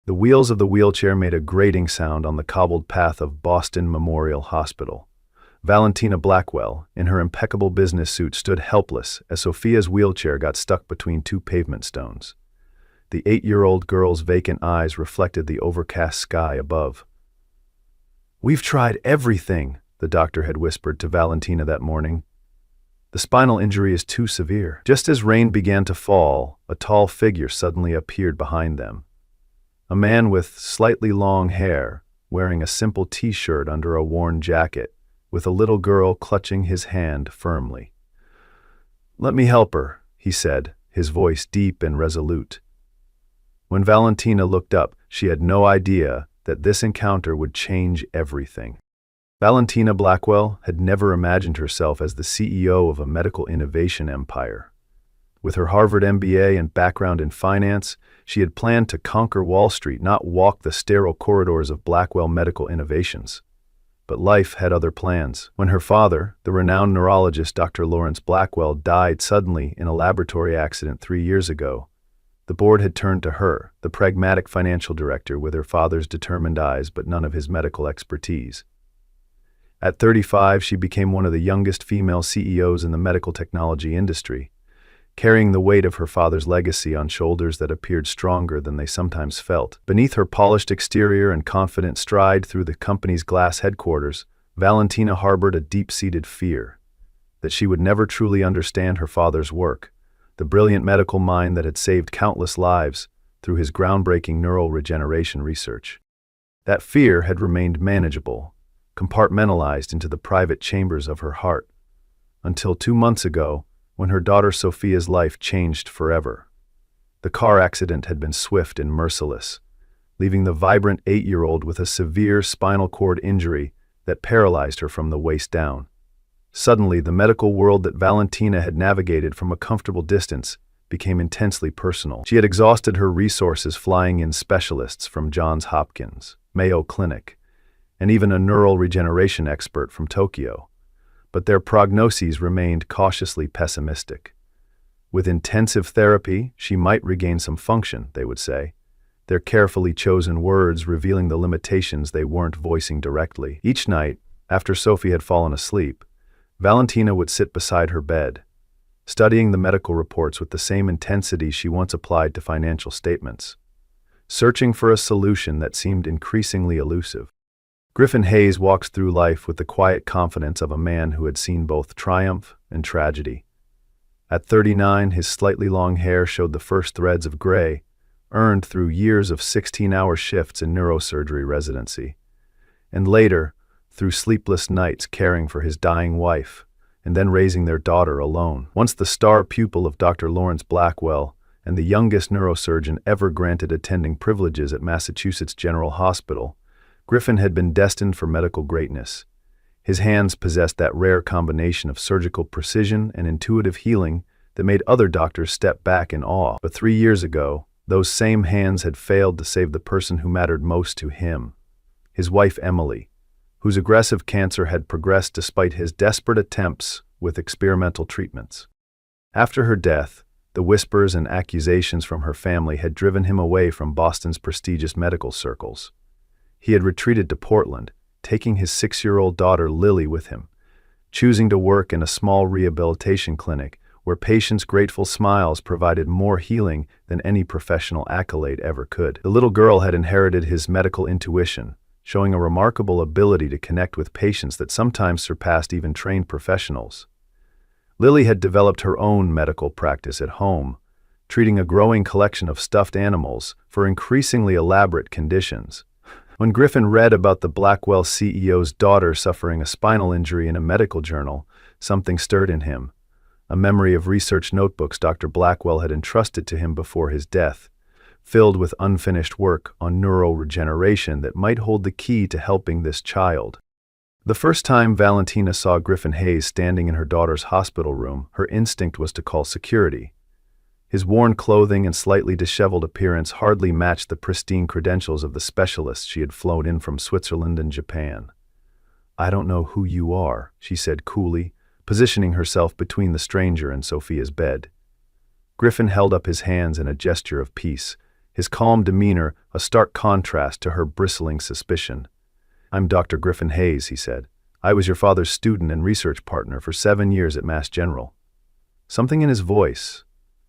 The wheels of the wheelchair made a grating sound on the cobbled path of Boston Memorial Hospital. Valentina Blackwell, in her impeccable business suit, stood helpless as Sophia's wheelchair got stuck between two pavement stones. The 8-year-old girl's vacant eyes reflected the overcast sky above. "We've tried everything," the doctor had whispered to Valentina that morning. "The spinal injury is too severe." Just as rain began to fall, a tall figure suddenly appeared behind them. A man with slightly long hair, wearing a simple t-shirt under a worn jacket, with a little girl clutching his hand firmly. "Let me help her," he said, his voice deep and resolute. When Valentina looked up, she had no idea that this encounter would change everything. Valentina Blackwell had never imagined herself as the CEO of a medical innovation empire. With her Harvard MBA and background in finance, she had planned to conquer Wall Street, not walk the sterile corridors of Blackwell Medical Innovations. But life had other plans. When her father, the renowned neurologist Dr. Lawrence Blackwell, died suddenly in a laboratory accident 3 years ago, the board had turned to her, the pragmatic financial director with her father's determined eyes but none of his medical expertise. At 35, she became one of the youngest female CEOs in the medical technology industry, carrying the weight of her father's legacy on shoulders that appeared stronger than they sometimes felt. Beneath her polished exterior and confident stride through the company's glass headquarters, Valentina harbored a deep-seated fear that she would never truly understand her father's work, the brilliant medical mind that had saved countless lives through his groundbreaking neural regeneration research. That fear had remained manageable, compartmentalized into the private chambers of her heart, until 2 months ago, when her daughter Sophia's life changed forever. The car accident had been swift and merciless, leaving the vibrant 8-year-old with a severe spinal cord injury that paralyzed her from the waist down. Suddenly, the medical world that Valentina had navigated from a comfortable distance became intensely personal. She had exhausted her resources flying in specialists from Johns Hopkins, Mayo Clinic, and even a neural regeneration expert from Tokyo. But their prognoses remained cautiously pessimistic. With intensive therapy, she might regain some function, they would say, their carefully chosen words revealing the limitations they weren't voicing directly. Each night, after Sophie had fallen asleep, Valentina would sit beside her bed, studying the medical reports with the same intensity she once applied to financial statements, searching for a solution that seemed increasingly elusive. Griffin Hayes walks through life with the quiet confidence of a man who had seen both triumph and tragedy. At 39, his slightly long hair showed the first threads of gray, earned through years of 16-hour shifts in neurosurgery residency, and later, through sleepless nights caring for his dying wife, and then raising their daughter alone. Once the star pupil of Dr. Lawrence Blackwell and the youngest neurosurgeon ever granted attending privileges at Massachusetts General Hospital, Griffin had been destined for medical greatness. His hands possessed that rare combination of surgical precision and intuitive healing that made other doctors step back in awe. But 3 years ago, those same hands had failed to save the person who mattered most to him, his wife Emily, whose aggressive cancer had progressed despite his desperate attempts with experimental treatments. After her death, the whispers and accusations from her family had driven him away from Boston's prestigious medical circles. He had retreated to Portland, taking his 6-year-old daughter Lily with him, choosing to work in a small rehabilitation clinic where patients' grateful smiles provided more healing than any professional accolade ever could. The little girl had inherited his medical intuition, showing a remarkable ability to connect with patients that sometimes surpassed even trained professionals. Lily had developed her own medical practice at home, treating a growing collection of stuffed animals for increasingly elaborate conditions. When Griffin read about the Blackwell CEO's daughter suffering a spinal injury in a medical journal, something stirred in him, a memory of research notebooks Dr. Blackwell had entrusted to him before his death, filled with unfinished work on neural regeneration that might hold the key to helping this child. The first time Valentina saw Griffin Hayes standing in her daughter's hospital room, her instinct was to call security. His worn clothing and slightly disheveled appearance hardly matched the pristine credentials of the specialists she had flown in from Switzerland and Japan. "I don't know who you are," she said coolly, positioning herself between the stranger and Sophia's bed. Griffin held up his hands in a gesture of peace, his calm demeanor a stark contrast to her bristling suspicion. "I'm Dr. Griffin Hayes," he said. "I was your father's student and research partner for 7 years at Mass General." Something in his voice,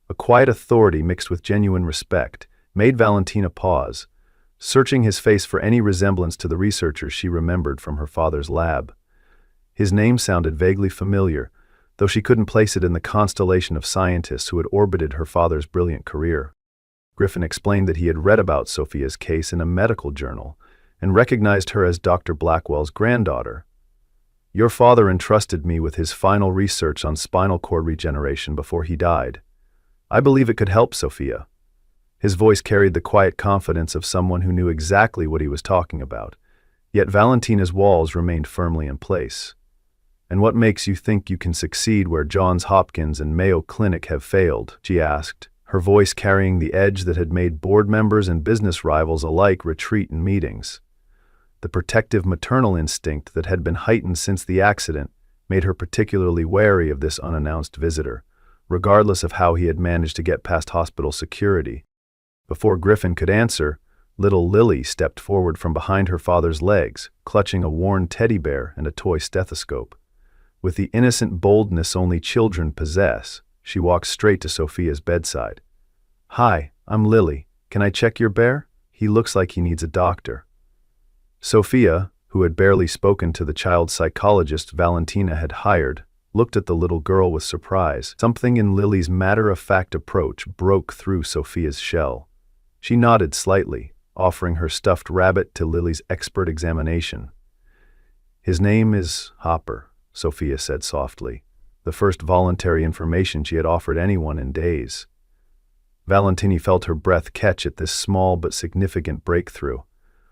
a quiet authority mixed with genuine respect, made Valentina pause, searching his face for any resemblance to the researchers she remembered from her father's lab. His name sounded vaguely familiar, though she couldn't place it in the constellation of scientists who had orbited her father's brilliant career. Griffin explained that he had read about Sophia's case in a medical journal and recognized her as Dr. Blackwell's granddaughter. "Your father entrusted me with his final research on spinal cord regeneration before he died. I believe it could help Sophia." His voice carried the quiet confidence of someone who knew exactly what he was talking about, yet Valentina's walls remained firmly in place. "And what makes you think you can succeed where Johns Hopkins and Mayo Clinic have failed?" she asked, her voice carrying the edge that had made board members and business rivals alike retreat in meetings. The protective maternal instinct that had been heightened since the accident made her particularly wary of this unannounced visitor, regardless of how he had managed to get past hospital security. Before Griffin could answer, little Lily stepped forward from behind her father's legs, clutching a worn teddy bear and a toy stethoscope. With the innocent boldness only children possess, she walked straight to Sophia's bedside. "Hi, I'm Lily. Can I check your bear? He looks like he needs a doctor." Sophia, who had barely spoken to the child psychologist Valentina had hired, looked at the little girl with surprise. Something in Lily's matter-of-fact approach broke through Sophia's shell. She nodded slightly, offering her stuffed rabbit to Lily's expert examination. "His name is Hopper," Sophia said softly, the first voluntary information she had offered anyone in days. Valentina felt her breath catch at this small but significant breakthrough,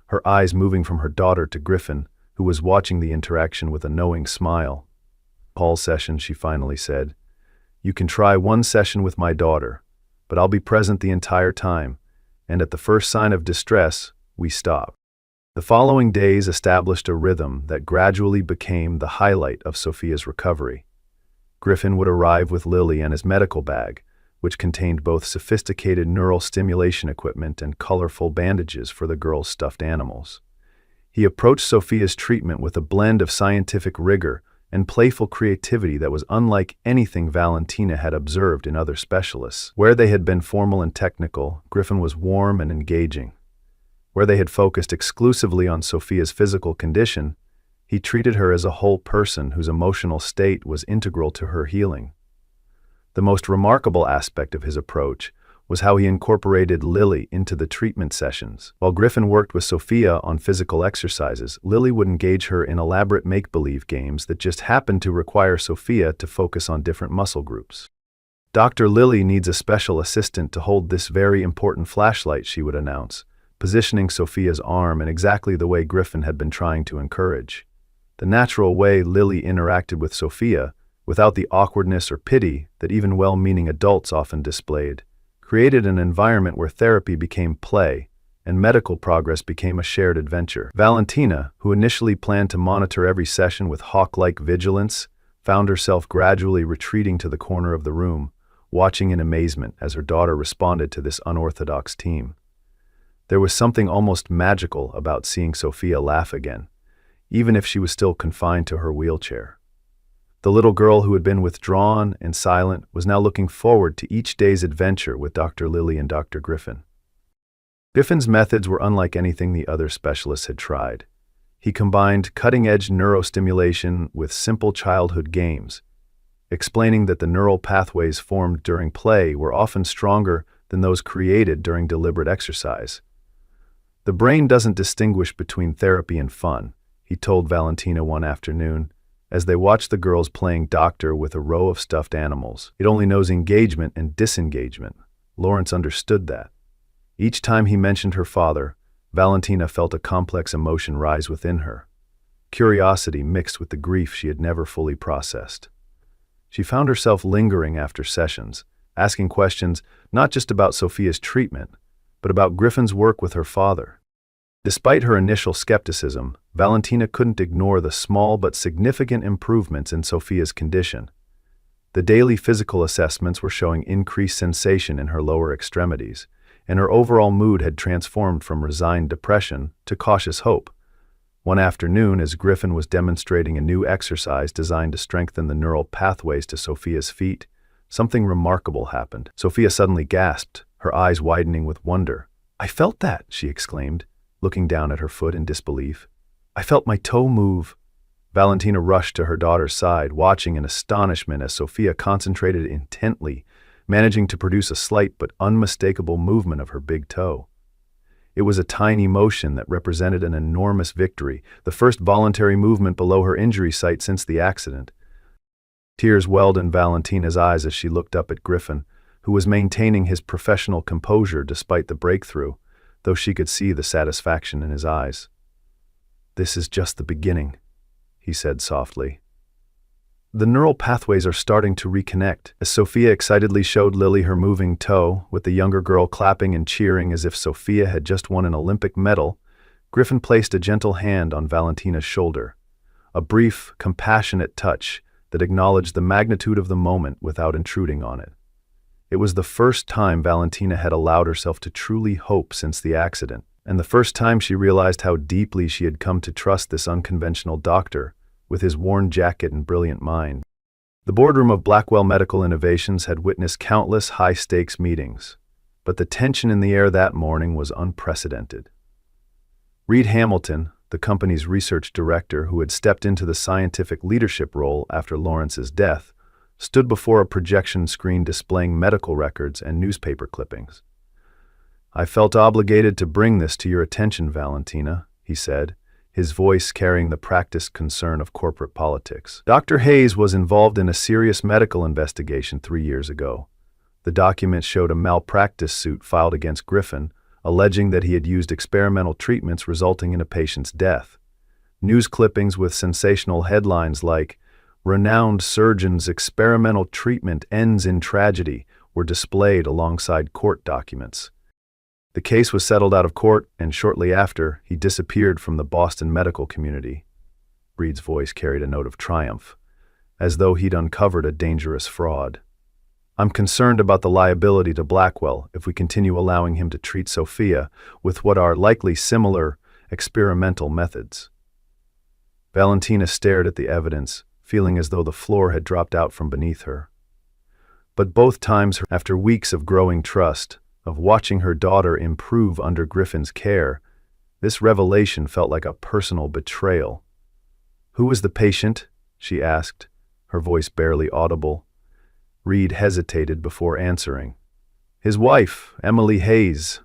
her eyes moving from her daughter to Griffin, who was watching the interaction with a knowing smile. "Hall session," she finally said. "You can try one session with my daughter, but I'll be present the entire time, and at the first sign of distress, we stop." The following days established a rhythm that gradually became the highlight of Sophia's recovery. Griffin would arrive with Lily and his medical bag, which contained both sophisticated neural stimulation equipment and colorful bandages for the girl's stuffed animals. He approached Sophia's treatment with a blend of scientific rigor and playful creativity that was unlike anything Valentina had observed in other specialists. Where they had been formal and technical, Griffin was warm and engaging. Where they had focused exclusively on Sophia's physical condition, he treated her as a whole person whose emotional state was integral to her healing. The most remarkable aspect of his approach was how he incorporated Lily into the treatment sessions. While Griffin worked with Sophia on physical exercises, Lily would engage her in elaborate make-believe games that just happened to require Sophia to focus on different muscle groups. "Dr. Lily needs a special assistant to hold this very important flashlight," she would announce, positioning Sophia's arm in exactly the way Griffin had been trying to encourage. The natural way Lily interacted with Sophia, without the awkwardness or pity that even well-meaning adults often displayed, created an environment where therapy became play and medical progress became a shared adventure. Valentina, who initially planned to monitor every session with hawk-like vigilance, found herself gradually retreating to the corner of the room, watching in amazement as her daughter responded to this unorthodox team. There was something almost magical about seeing Sophia laugh again, even if she was still confined to her wheelchair. The little girl who had been withdrawn and silent was now looking forward to each day's adventure with Dr. Lily and Dr. Griffin. Griffin's methods were unlike anything the other specialists had tried. He combined cutting-edge neurostimulation with simple childhood games, explaining that the neural pathways formed during play were often stronger than those created during deliberate exercise. "The brain doesn't distinguish between therapy and fun," he told Valentina one afternoon, as they watched the girls playing doctor with a row of stuffed animals. "It only knows engagement and disengagement." Lawrence understood that. Each time he mentioned her father, Valentina felt a complex emotion rise within her, curiosity mixed with the grief she had never fully processed. She found herself lingering after sessions, asking questions not just about Sophia's treatment, but about Griffin's work with her father. Despite her initial skepticism, Valentina couldn't ignore the small but significant improvements in Sophia's condition. The daily physical assessments were showing increased sensation in her lower extremities, and her overall mood had transformed from resigned depression to cautious hope. One afternoon, as Griffin was demonstrating a new exercise designed to strengthen the neural pathways to Sophia's feet, something remarkable happened. Sophia suddenly gasped, her eyes widening with wonder. "I felt that," she exclaimed, looking down at her foot in disbelief. "I felt my toe move." Valentina rushed to her daughter's side, watching in astonishment as Sophia concentrated intently, managing to produce a slight but unmistakable movement of her big toe. It was a tiny motion that represented an enormous victory, the first voluntary movement below her injury site since the accident. Tears welled in Valentina's eyes as she looked up at Griffin, who was maintaining his professional composure despite the breakthrough, though she could see the satisfaction in his eyes. "This is just the beginning," he said softly. "The neural pathways are starting to reconnect," as Sophia excitedly showed Lily her moving toe, with the younger girl clapping and cheering as if Sophia had just won an Olympic medal. Griffin placed a gentle hand on Valentina's shoulder, a brief, compassionate touch that acknowledged the magnitude of the moment without intruding on it. It was the first time Valentina had allowed herself to truly hope since the accident, and the first time she realized how deeply she had come to trust this unconventional doctor, with his worn jacket and brilliant mind. The boardroom of Blackwell Medical Innovations had witnessed countless high-stakes meetings, but the tension in the air that morning was unprecedented. Reed Hamilton, the company's research director who had stepped into the scientific leadership role after Lawrence's death, stood before a projection screen displaying medical records and newspaper clippings. "I felt obligated to bring this to your attention, Valentina," he said, his voice carrying the practiced concern of corporate politics. "Dr. Hayes was involved in a serious medical investigation 3 years ago. The document showed a malpractice suit filed against Griffin, alleging that he had used experimental treatments resulting in a patient's death. News clippings with sensational headlines like, 'Renowned surgeon's experimental treatment ends in tragedy,' were displayed alongside court documents. The case was settled out of court, and shortly after, he disappeared from the Boston medical community." Reed's voice carried a note of triumph, as though he'd uncovered a dangerous fraud. "I'm concerned about the liability to Blackwell if we continue allowing him to treat Sophia with what are likely similar experimental methods." Valentina stared at the evidence, feeling as though the floor had dropped out from beneath her. But both times, after weeks of growing trust, of watching her daughter improve under Griffin's care, this revelation felt like a personal betrayal. "Who was the patient?" she asked, her voice barely audible. Reed hesitated before answering. "His wife, Emily Hayes.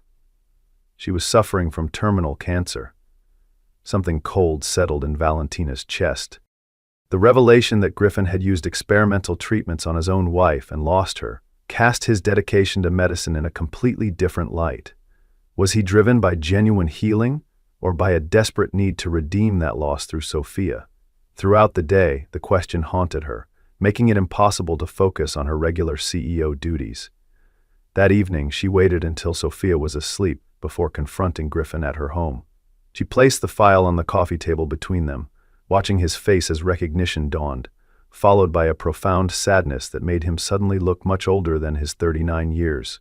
She was suffering from terminal cancer." Something cold settled in Valentina's chest. The revelation that Griffin had used experimental treatments on his own wife and lost her cast his dedication to medicine in a completely different light. Was he driven by genuine healing, or by a desperate need to redeem that loss through Sophia? Throughout the day, the question haunted her, making it impossible to focus on her regular CEO duties. That evening, she waited until Sophia was asleep before confronting Griffin at her home. She placed the file on the coffee table between them, watching his face as recognition dawned, followed by a profound sadness that made him suddenly look much older than his 39 years.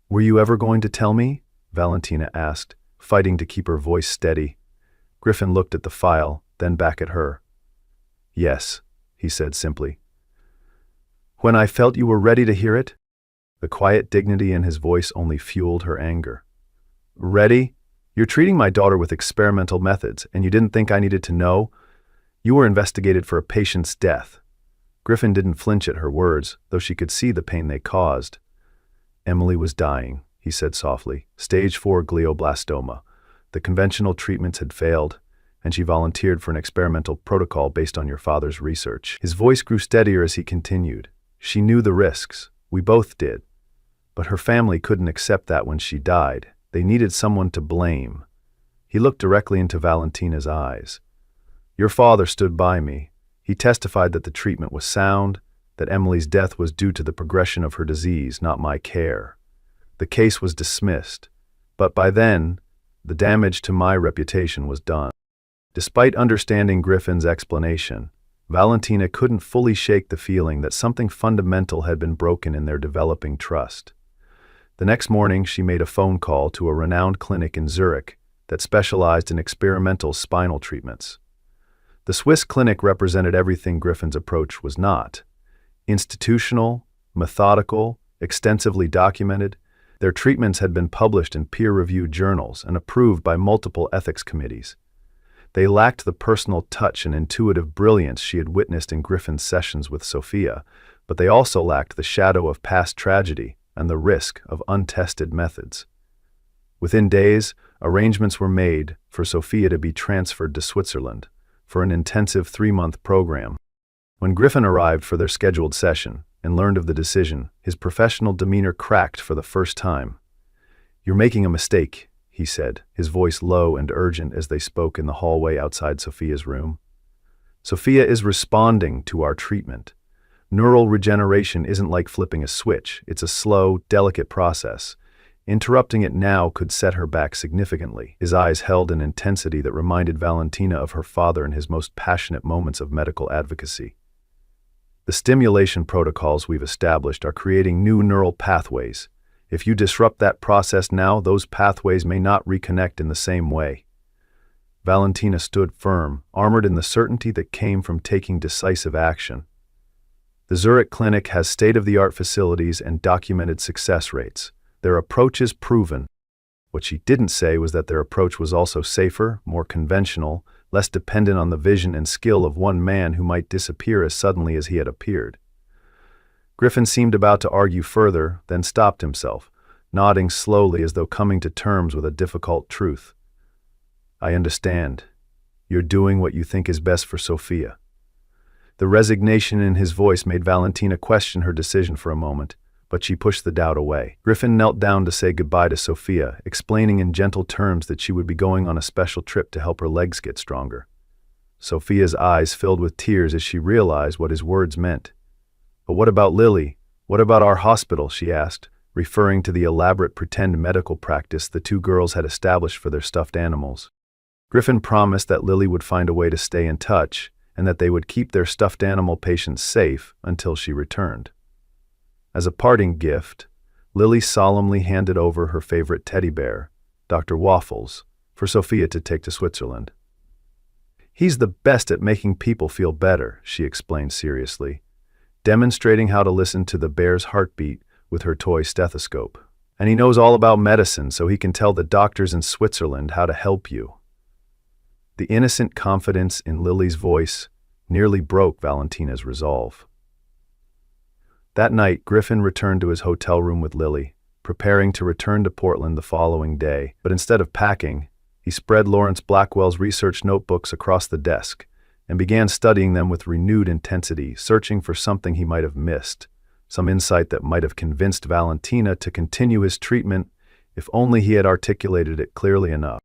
"Were you ever going to tell me?" Valentina asked, fighting to keep her voice steady. Griffin looked at the file, then back at her. "Yes," he said simply. "When I felt you were ready to hear it?" The quiet dignity in his voice only fueled her anger. "Ready? You're treating my daughter with experimental methods, and you didn't think I needed to know? You were investigated for a patient's death." Griffin didn't flinch at her words, though she could see the pain they caused. "Emily was dying," he said softly. "Stage 4 glioblastoma. The conventional treatments had failed, and she volunteered for an experimental protocol based on your father's research." His voice grew steadier as he continued. "She knew the risks. We both did. But her family couldn't accept that when she died. They needed someone to blame." He looked directly into Valentina's eyes. "Your father stood by me. He testified that the treatment was sound, that Emily's death was due to the progression of her disease, not my care. The case was dismissed, but by then, the damage to my reputation was done." Despite understanding Griffin's explanation, Valentina couldn't fully shake the feeling that something fundamental had been broken in their developing trust. The next morning, she made a phone call to a renowned clinic in Zurich that specialized in experimental spinal treatments. The Swiss clinic represented everything Griffin's approach was not: institutional, methodical, extensively documented. Their treatments had been published in peer-reviewed journals and approved by multiple ethics committees. They lacked the personal touch and intuitive brilliance she had witnessed in Griffin's sessions with Sophia, but they also lacked the shadow of past tragedy and the risk of untested methods. Within days, arrangements were made for Sophia to be transferred to Switzerland for an intensive 3-month program. When Griffin arrived for their scheduled session and learned of the decision, his professional demeanor cracked for the first time. "You're making a mistake," he said, his voice low and urgent as they spoke in the hallway outside Sophia's room. "Sophia is responding to our treatment. Neural regeneration isn't like flipping a switch. It's a slow, delicate process. Interrupting it now could set her back significantly." His eyes held an intensity that reminded Valentina of her father in his most passionate moments of medical advocacy. "The stimulation protocols we've established are creating new neural pathways. If you disrupt that process now, those pathways may not reconnect in the same way." Valentina stood firm, armored in the certainty that came from taking decisive action. The Zurich clinic has state-of-the-art facilities and documented success rates. Their approach is proven. What she didn't say was that their approach was also safer, more conventional, less dependent on the vision and skill of one man who might disappear as suddenly as he had appeared. Griffin seemed about to argue further, then stopped himself, nodding slowly as though coming to terms with a difficult truth. "I understand. You're doing what you think is best for Sophia." The resignation in his voice made Valentina question her decision for a moment, but she pushed the doubt away. Griffin knelt down to say goodbye to Sophia, explaining in gentle terms that she would be going on a special trip to help her legs get stronger. Sophia's eyes filled with tears as she realized what his words meant. "But what about Lily? What about our hospital?" she asked, referring to the elaborate pretend medical practice the two girls had established for their stuffed animals. Griffin promised that Lily would find a way to stay in touch, and that they would keep their stuffed animal patients safe until she returned. As a parting gift, Lily solemnly handed over her favorite teddy bear, Dr. Waffles, for Sophia to take to Switzerland. "He's the best at making people feel better," she explained seriously, demonstrating how to listen to the bear's heartbeat with her toy stethoscope. "And he knows all about medicine, so he can tell the doctors in Switzerland how to help you." The innocent confidence in Lily's voice nearly broke Valentina's resolve. That night, Griffin returned to his hotel room with Lily, preparing to return to Portland the following day. But instead of packing, he spread Lawrence Blackwell's research notebooks across the desk and began studying them with renewed intensity, searching for something he might have missed, some insight that might have convinced Valentina to continue his treatment if only he had articulated it clearly enough.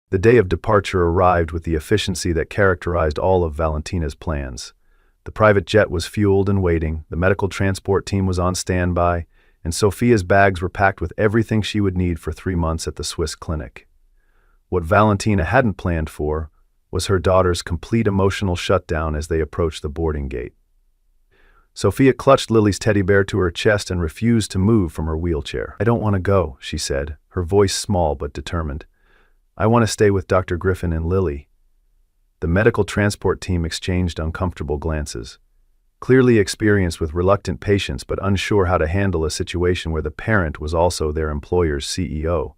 The day of departure arrived with the efficiency that characterized all of Valentina's plans. The private jet was fueled and waiting, the medical transport team was on standby, and Sophia's bags were packed with everything she would need for 3 months at the Swiss clinic. What Valentina hadn't planned for was her daughter's complete emotional shutdown as they approached the boarding gate. Sophia clutched Lily's teddy bear to her chest and refused to move from her wheelchair. "I don't want to go," she said, her voice small but determined. "I want to stay with Dr. Griffin and Lily." The medical transport team exchanged uncomfortable glances. Clearly experienced with reluctant patients but unsure how to handle a situation where the parent was also their employer's CEO.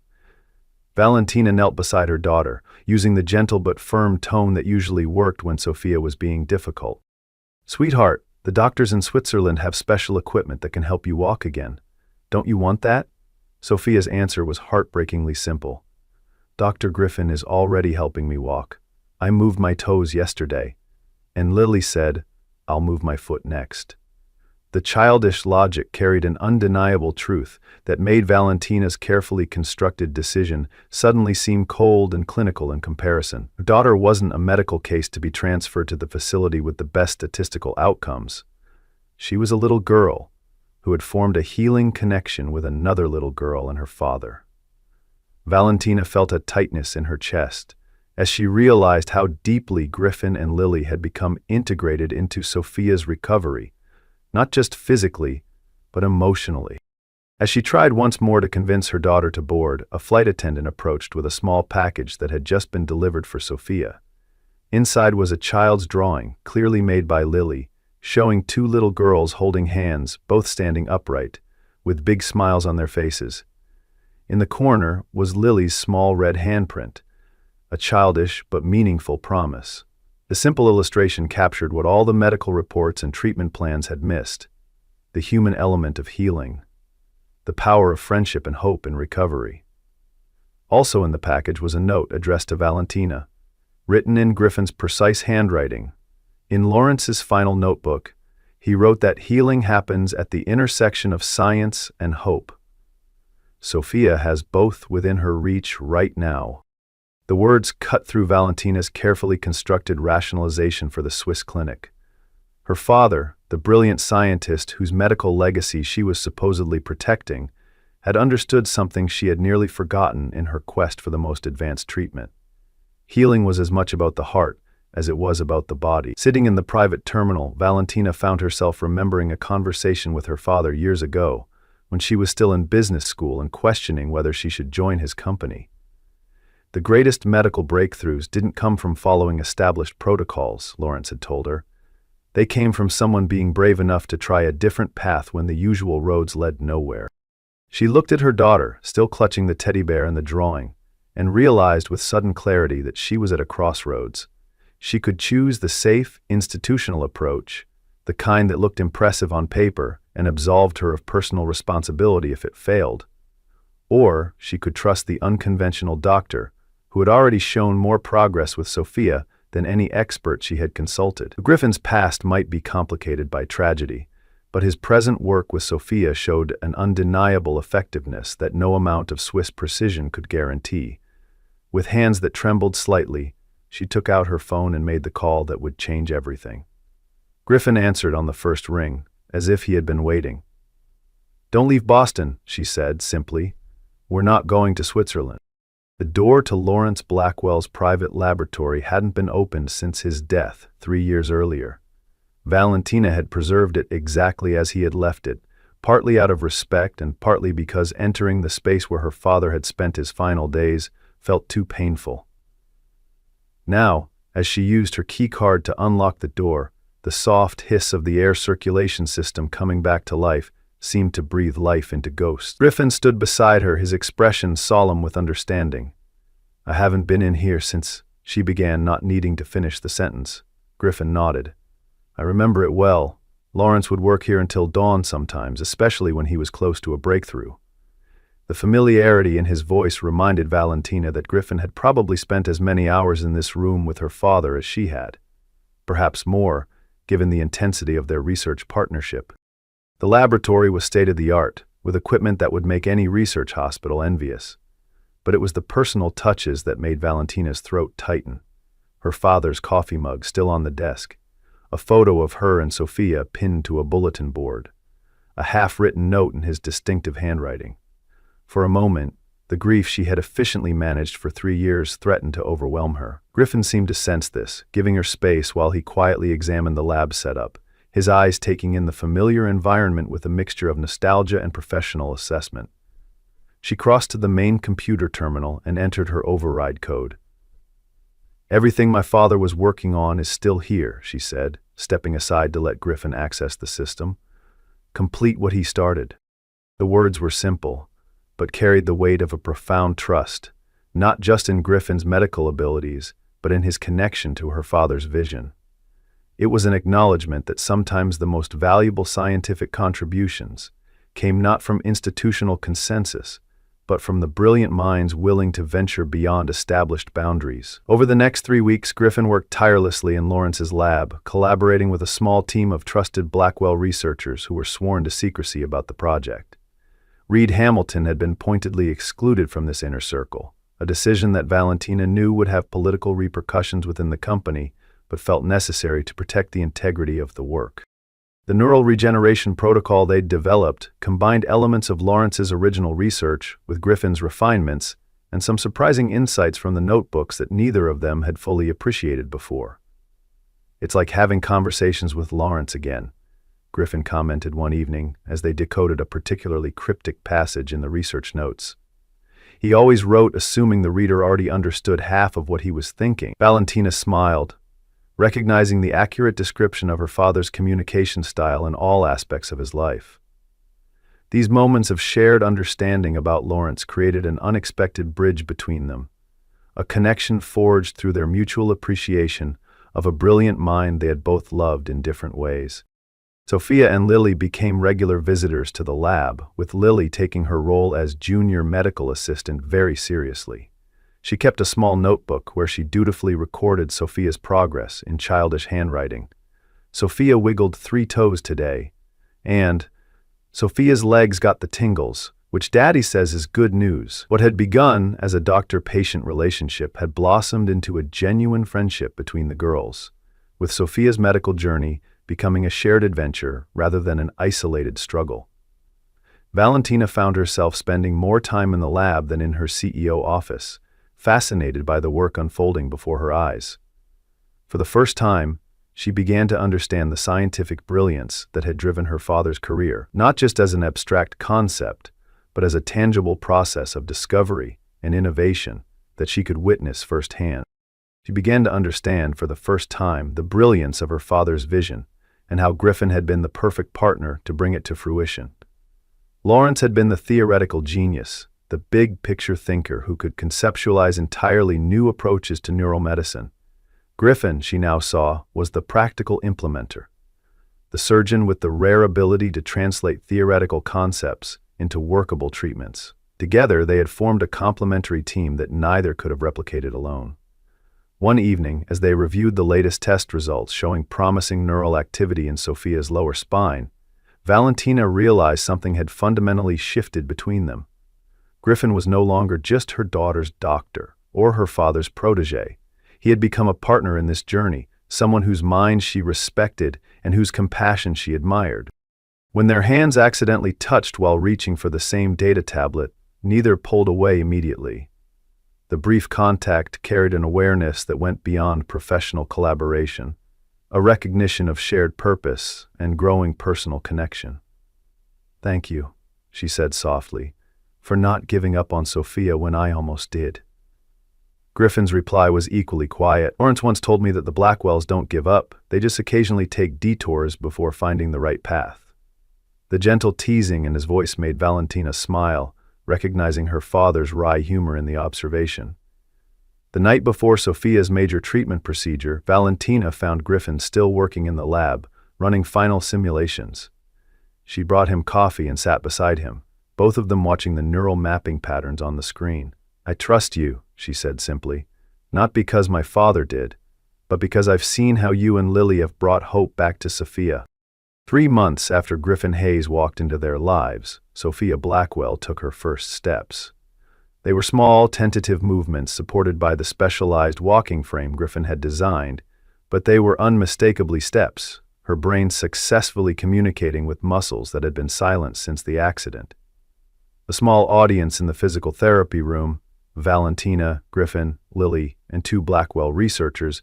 Valentina knelt beside her daughter, using the gentle but firm tone that usually worked when Sophia was being difficult. "Sweetheart, the doctors in Switzerland have special equipment that can help you walk again. Don't you want that?" Sophia's answer was heartbreakingly simple. "Dr. Griffin is already helping me walk. I moved my toes yesterday." And Lily said, "I'll move my foot next." The childish logic carried an undeniable truth that made Valentina's carefully constructed decision suddenly seem cold and clinical in comparison. Her daughter wasn't a medical case to be transferred to the facility with the best statistical outcomes. She was a little girl who had formed a healing connection with another little girl and her father. Valentina felt a tightness in her chest as she realized how deeply Griffin and Lily had become integrated into Sophia's recovery, not just physically, but emotionally. As she tried once more to convince her daughter to board, a flight attendant approached with a small package that had just been delivered for Sophia. Inside was a child's drawing, clearly made by Lily, showing two little girls holding hands, both standing upright, with big smiles on their faces. In the corner was Lily's small red handprint, a childish but meaningful promise. The simple illustration captured what all the medical reports and treatment plans had missed: the human element of healing, the power of friendship and hope in recovery. Also in the package was a note addressed to Valentina, written in Griffin's precise handwriting. In Lawrence's final notebook, he wrote that healing happens at the intersection of science and hope. Sophia has both within her reach right now. The words cut through Valentina's carefully constructed rationalization for the Swiss clinic. Her father, the brilliant scientist whose medical legacy she was supposedly protecting, had understood something she had nearly forgotten in her quest for the most advanced treatment. Healing was as much about the heart as it was about the body. Sitting in the private terminal, Valentina found herself remembering a conversation with her father years ago, when she was still in business school and questioning whether she should join his company. The greatest medical breakthroughs didn't come from following established protocols, Lawrence had told her. They came from someone being brave enough to try a different path when the usual roads led nowhere. She looked at her daughter, still clutching the teddy bear and the drawing, and realized with sudden clarity that she was at a crossroads. She could choose the safe, institutional approach, the kind that looked impressive on paper and absolved her of personal responsibility if it failed. Or she could trust the unconventional doctor, who had already shown more progress with Sophia than any expert she had consulted. Griffin's past might be complicated by tragedy, but his present work with Sophia showed an undeniable effectiveness that no amount of Swiss precision could guarantee. With hands that trembled slightly, she took out her phone and made the call that would change everything. Griffin answered on the first ring, as if he had been waiting. "Don't leave Boston," she said simply. "We're not going to Switzerland." The door to Lawrence Blackwell's private laboratory hadn't been opened since his death 3 years earlier. Valentina had preserved it exactly as he had left it, partly out of respect and partly because entering the space where her father had spent his final days felt too painful. Now, as she used her key card to unlock the door, the soft hiss of the air circulation system coming back to life seemed to breathe life into Ghost. Griffin stood beside her, his expression solemn with understanding. "I haven't been in here since," she began, not needing to finish the sentence. Griffin nodded. "I remember it well. Lawrence would work here until dawn sometimes, especially when he was close to a breakthrough." The familiarity in his voice reminded Valentina that Griffin had probably spent as many hours in this room with her father as she had. Perhaps more, given the intensity of their research partnership. The laboratory was state-of-the-art, with equipment that would make any research hospital envious. But it was the personal touches that made Valentina's throat tighten. Her father's coffee mug still on the desk, a photo of her and Sophia pinned to a bulletin board, a half-written note in his distinctive handwriting. For a moment, the grief she had efficiently managed for 3 years threatened to overwhelm her. Griffin seemed to sense this, giving her space while he quietly examined the lab setup, his eyes taking in the familiar environment with a mixture of nostalgia and professional assessment. She crossed to the main computer terminal and entered her override code. "Everything my father was working on is still here," she said, stepping aside to let Griffin access the system. "Complete what he started." The words were simple, but carried the weight of a profound trust, not just in Griffin's medical abilities, but in his connection to her father's vision. It was an acknowledgement that sometimes the most valuable scientific contributions came not from institutional consensus, but from the brilliant minds willing to venture beyond established boundaries. Over the next 3 weeks, Griffin worked tirelessly in Lawrence's lab, collaborating with a small team of trusted Blackwell researchers who were sworn to secrecy about the project. Reed Hamilton had been pointedly excluded from this inner circle, a decision that Valentina knew would have political repercussions within the company, but felt necessary to protect the integrity of the work. The neural regeneration protocol they'd developed combined elements of Lawrence's original research with Griffin's refinements and some surprising insights from the notebooks that neither of them had fully appreciated before. "It's like having conversations with Lawrence again," Griffin commented one evening as they decoded a particularly cryptic passage in the research notes. He always wrote assuming the reader already understood half of what he was thinking. Valentina smiled, recognizing the accurate description of her father's communication style in all aspects of his life. These moments of shared understanding about Lawrence created an unexpected bridge between them, a connection forged through their mutual appreciation of a brilliant mind they had both loved in different ways. Sophia and Lily became regular visitors to the lab, with Lily taking her role as junior medical assistant very seriously. She kept a small notebook where she dutifully recorded Sophia's progress in childish handwriting. Sophia wiggled 3 toes today, and Sophia's legs got the tingles, which Daddy says is good news. What had begun as a doctor-patient relationship had blossomed into a genuine friendship between the girls, with Sophia's medical journey becoming a shared adventure rather than an isolated struggle. Valentina found herself spending more time in the lab than in her CEO office, fascinated by the work unfolding before her eyes. For the first time, she began to understand the scientific brilliance that had driven her father's career, not just as an abstract concept, but as a tangible process of discovery and innovation that she could witness firsthand. She began to understand for the first time the brilliance of her father's vision and how Griffin had been the perfect partner to bring it to fruition. Lawrence had been the theoretical genius, the big-picture thinker who could conceptualize entirely new approaches to neural medicine. Griffin, she now saw, was the practical implementer, the surgeon with the rare ability to translate theoretical concepts into workable treatments. Together, they had formed a complementary team that neither could have replicated alone. One evening, as they reviewed the latest test results showing promising neural activity in Sophia's lower spine, Valentina realized something had fundamentally shifted between them. Griffin was no longer just her daughter's doctor or her father's protege. He had become a partner in this journey, someone whose mind she respected and whose compassion she admired. When their hands accidentally touched while reaching for the same data tablet, neither pulled away immediately. The brief contact carried an awareness that went beyond professional collaboration, a recognition of shared purpose and growing personal connection. "Thank you," she said softly, "for not giving up on Sophia when I almost did." Griffin's reply was equally quiet. "Lawrence once told me that the Blackwells don't give up, they just occasionally take detours before finding the right path." The gentle teasing in his voice made Valentina smile, recognizing her father's wry humor in the observation. The night before Sophia's major treatment procedure, Valentina found Griffin still working in the lab, running final simulations. She brought him coffee and sat beside him, both of them watching the neural mapping patterns on the screen. "I trust you," she said simply, "not because my father did, but because I've seen how you and Lily have brought hope back to Sophia." 3 months after Griffin Hayes walked into their lives, Sophia Blackwell took her first steps. They were small, tentative movements supported by the specialized walking frame Griffin had designed, but they were unmistakably steps, her brain successfully communicating with muscles that had been silent since the accident. The small audience in the physical therapy room, Valentina, Griffin, Lily, and 2 Blackwell researchers,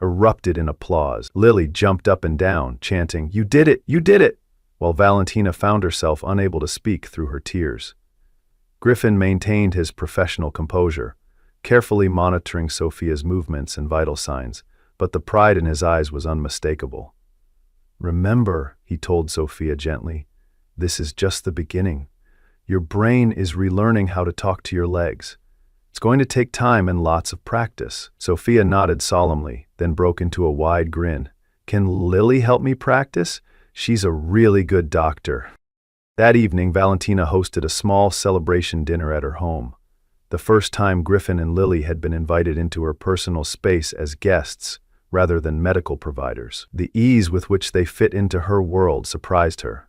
erupted in applause. Lily jumped up and down, chanting, "You did it! You did it!" while Valentina found herself unable to speak through her tears. Griffin maintained his professional composure, carefully monitoring Sophia's movements and vital signs, but the pride in his eyes was unmistakable. "Remember," he told Sophia gently, "this is just the beginning. Your brain is relearning how to talk to your legs. It's going to take time and lots of practice." Sophia nodded solemnly, then broke into a wide grin. "Can Lily help me practice? She's a really good doctor." That evening, Valentina hosted a small celebration dinner at her home, the first time Griffin and Lily had been invited into her personal space as guests rather than medical providers. The ease with which they fit into her world surprised her.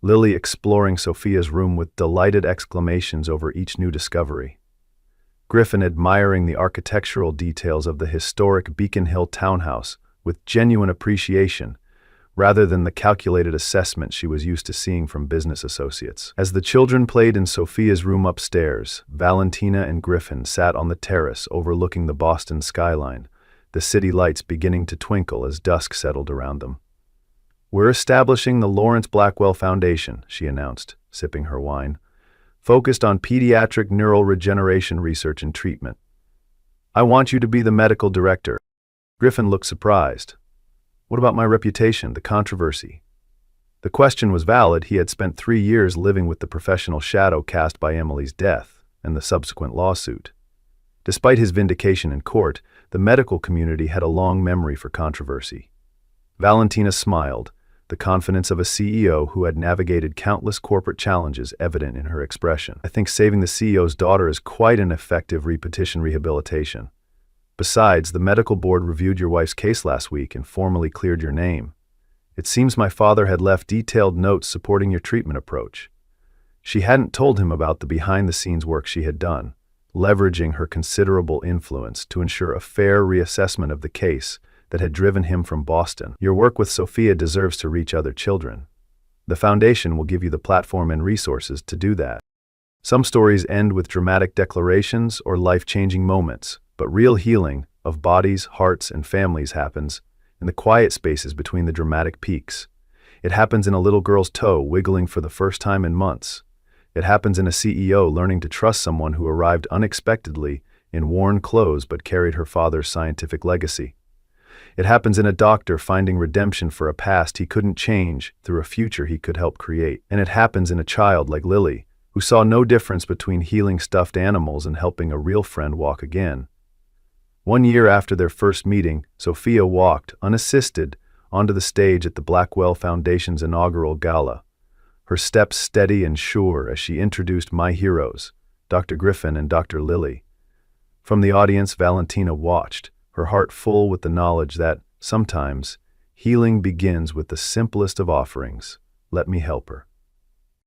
Lily exploring Sophia's room with delighted exclamations over each new discovery. Griffin admiring the architectural details of the historic Beacon Hill townhouse with genuine appreciation, rather than the calculated assessment she was used to seeing from business associates. As the children played in Sophia's room upstairs, Valentina and Griffin sat on the terrace overlooking the Boston skyline, the city lights beginning to twinkle as dusk settled around them. "We're establishing the Lawrence Blackwell Foundation," she announced, sipping her wine, "focused on pediatric neural regeneration research and treatment. I want you to be the medical director." Griffin looked surprised. What about my reputation, the controversy? The question was valid. He had spent 3 years living with the professional shadow cast by Emily's death and the subsequent lawsuit. Despite his vindication in court, the medical community had a long memory for controversy. Valentina smiled, the confidence of a CEO who had navigated countless corporate challenges evident in her expression. "I think saving the CEO's daughter is quite an effective repetition rehabilitation. Besides, the medical board reviewed your wife's case last week and formally cleared your name. It seems my father had left detailed notes supporting your treatment approach." She hadn't told him about the behind-the-scenes work she had done, leveraging her considerable influence to ensure a fair reassessment of the case that had driven him from Boston. "Your work with Sophia deserves to reach other children. The foundation will give you the platform and resources to do that." Some stories end with dramatic declarations or life-changing moments, but real healing of bodies, hearts, and families happens in the quiet spaces between the dramatic peaks. It happens in a little girl's toe wiggling for the first time in months. It happens in a CEO learning to trust someone who arrived unexpectedly in worn clothes but carried her father's scientific legacy. It happens in a doctor finding redemption for a past he couldn't change through a future he could help create. And it happens in a child like Lily, who saw no difference between healing stuffed animals and helping a real friend walk again. 1 year after their first meeting, Sophia walked, unassisted, onto the stage at the Blackwell Foundation's inaugural gala, her steps steady and sure as she introduced my heroes, Dr. Griffin and Dr. Lily. From the audience, Valentina watched, her heart full with the knowledge that, sometimes, healing begins with the simplest of offerings. Let me help her.